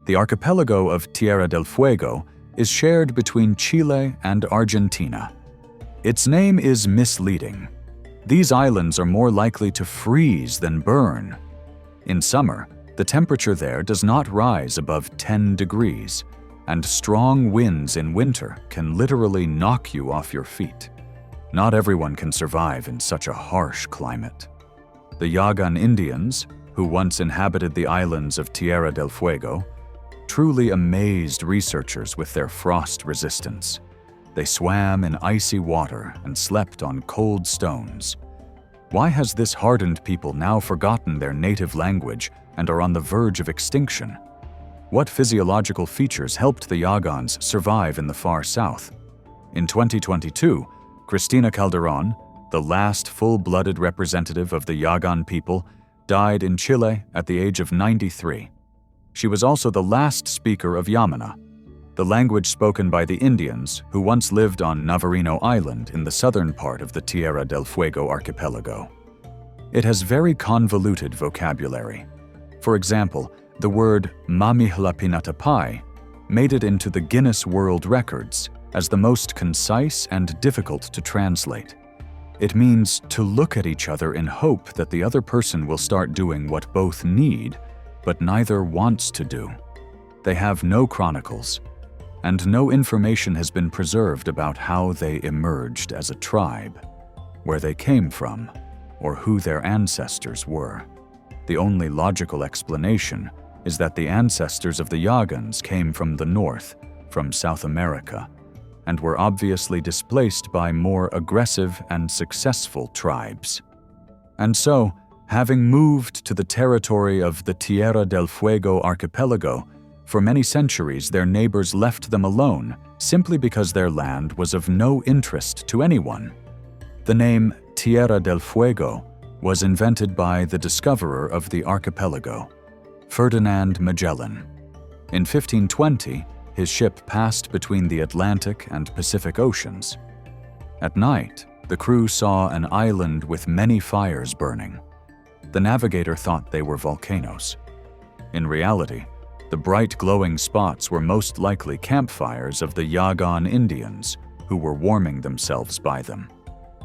The archipelago of Tierra del Fuego is shared between Chile and Argentina. Its name is misleading. These islands are more likely to freeze than burn. In summer, the temperature there does not rise above 10 degrees, and strong winds in winter can literally knock you off your feet. Not everyone can survive in such a harsh climate. The Yaghan Indians, who once inhabited the islands of Tierra del Fuego, truly amazed researchers with their frost resistance. They swam in icy water and slept on cold stones. Why has this hardened people now forgotten their native language and are on the verge of extinction? What physiological features helped the Yaghans survive in the far south? In 2022, Cristina Calderón, the last full-blooded representative of the Yaghan people, died in Chile at the age of 93. She was also the last speaker of Yámana, the language spoken by the Indians who once lived on Navarino Island in the southern part of the Tierra del Fuego archipelago. It has very convoluted vocabulary. For example, the word mamihlapinatapai made it into the Guinness World Records as the most concise and difficult to translate. It means to look at each other in hope that the other person will start doing what both need, but neither wants to do. They have no chronicles, and no information has been preserved about how they emerged as a tribe, where they came from, or who their ancestors were. The only logical explanation is that the ancestors of the Yaghans came from the north, from South America, and were obviously displaced by more aggressive and successful tribes. And so, having moved to the territory of the Tierra del Fuego archipelago, for many centuries their neighbors left them alone simply because their land was of no interest to anyone. The name Tierra del Fuego was invented by the discoverer of the archipelago, Ferdinand Magellan. In 1520, his ship passed between the Atlantic and Pacific Oceans. At night, the crew saw an island with many fires burning. The navigator thought they were volcanoes. In reality, the bright glowing spots were most likely campfires of the Yaghan Indians, who were warming themselves by them.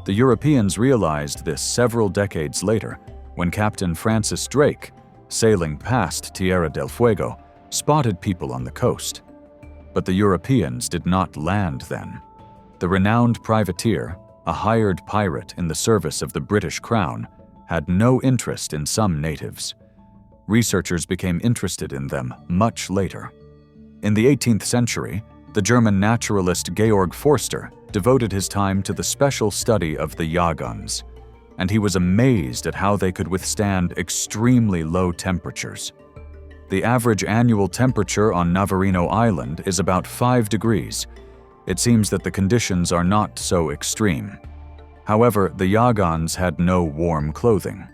The Europeans realized this several decades later when Captain Francis Drake, sailing past Tierra del Fuego, spotted people on the coast. But the Europeans did not land then. The renowned privateer, a hired pirate in the service of the British Crown, had no interest in some natives. Researchers became interested in them much later. In the 18th century, the German naturalist Georg Forster devoted his time to the special study of the Yaghans, and he was amazed at how they could withstand extremely low temperatures. The average annual temperature on Navarino Island is about 5 degrees. It seems that the conditions are not so extreme. However, the Yaghans had no warm clothing.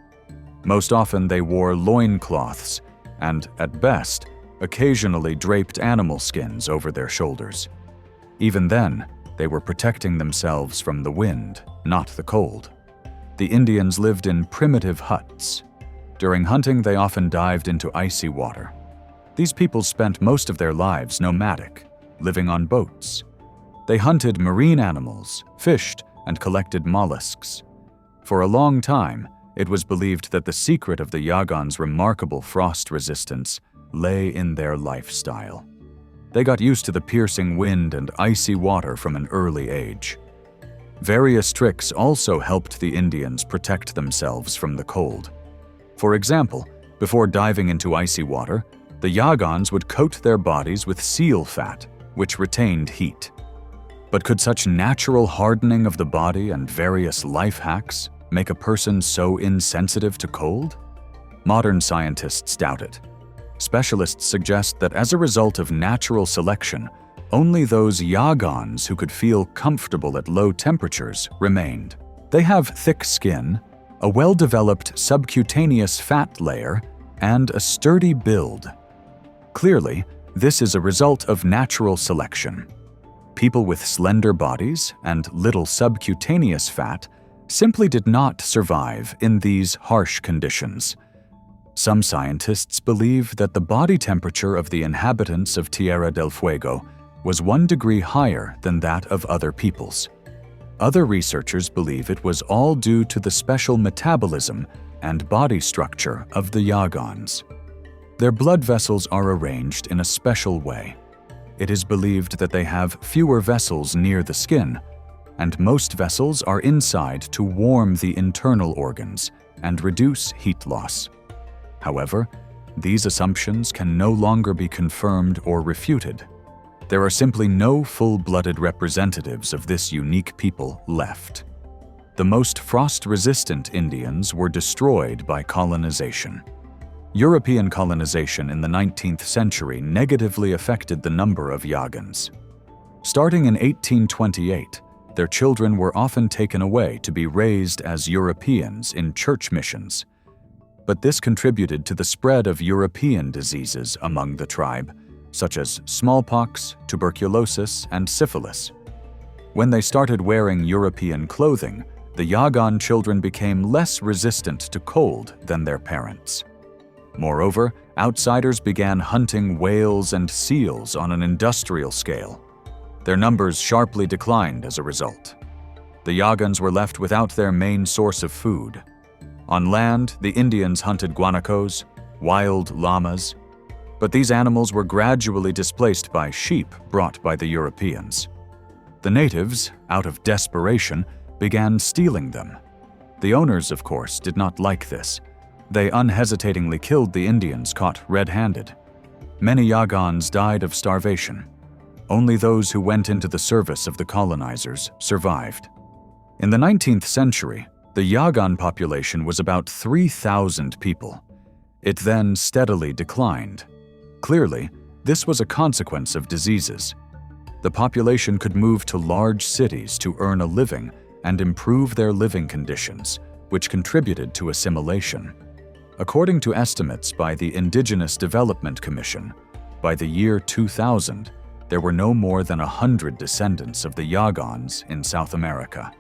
Most often they wore loincloths and, at best, occasionally draped animal skins over their shoulders. Even then, they were protecting themselves from the wind, not the cold. The Indians lived in primitive huts. During hunting, they often dived into icy water. These people spent most of their lives nomadic, living on boats. They hunted marine animals, fished, and collected mollusks. For a long time, it was believed that the secret of the Yaghans' remarkable frost resistance lay in their lifestyle. They got used to the piercing wind and icy water from an early age. Various tricks also helped the Indians protect themselves from the cold. For example, before diving into icy water, the Yaghans would coat their bodies with seal fat, which retained heat. But could such natural hardening of the body and various life hacks make a person so insensitive to cold? Modern scientists doubt it. Specialists suggest that as a result of natural selection, only those Yaghans who could feel comfortable at low temperatures remained. They have thick skin, a well-developed subcutaneous fat layer, and a sturdy build. Clearly, this is a result of natural selection. People with slender bodies and little subcutaneous fat simply did not survive in these harsh conditions. Some scientists believe that the body temperature of the inhabitants of Tierra del Fuego was 1 degree higher than that of other peoples. Other researchers believe it was all due to the special metabolism and body structure of the Yaghans. Their blood vessels are arranged in a special way. It is believed that they have fewer vessels near the skin, and most vessels are inside to warm the internal organs and reduce heat loss. However, these assumptions can no longer be confirmed or refuted. There are simply no full-blooded representatives of this unique people left. The most frost-resistant Indians were destroyed by colonization. European colonization in the 19th century negatively affected the number of Yaghans. Starting in 1828, their children were often taken away to be raised as Europeans in church missions. But this contributed to the spread of European diseases among the tribe, such as smallpox, tuberculosis, and syphilis. When they started wearing European clothing, the Yaghan children became less resistant to cold than their parents. Moreover, outsiders began hunting whales and seals on an industrial scale. Their numbers sharply declined as a result. The Yaghans were left without their main source of food. On land, the Indians hunted guanacos, wild llamas, but these animals were gradually displaced by sheep brought by the Europeans. The natives, out of desperation, began stealing them. The owners, of course, did not like this. They unhesitatingly killed the Indians caught red-handed. Many Yaghans died of starvation. Only those who went into the service of the colonizers survived. In the 19th century, the Yaghan population was about 3,000 people. It then steadily declined. Clearly, this was a consequence of diseases. The population could move to large cities to earn a living and improve their living conditions, which contributed to assimilation. According to estimates by the Indigenous Development Commission, by the year 2000, there were no more than 100 descendants of the Yaghans in South America.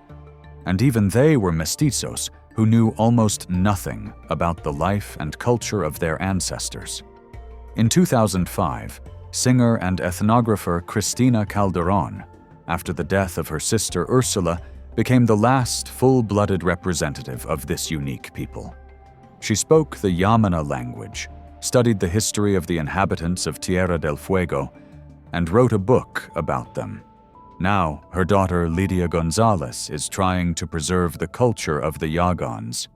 And even they were mestizos who knew almost nothing about the life and culture of their ancestors. In 2005, singer and ethnographer Cristina Calderón, after the death of her sister Ursula, became the last full-blooded representative of this unique people. She spoke the Yámana language, studied the history of the inhabitants of Tierra del Fuego, and wrote a book about them. Now, her daughter Lydia Gonzalez is trying to preserve the culture of the Yaghans.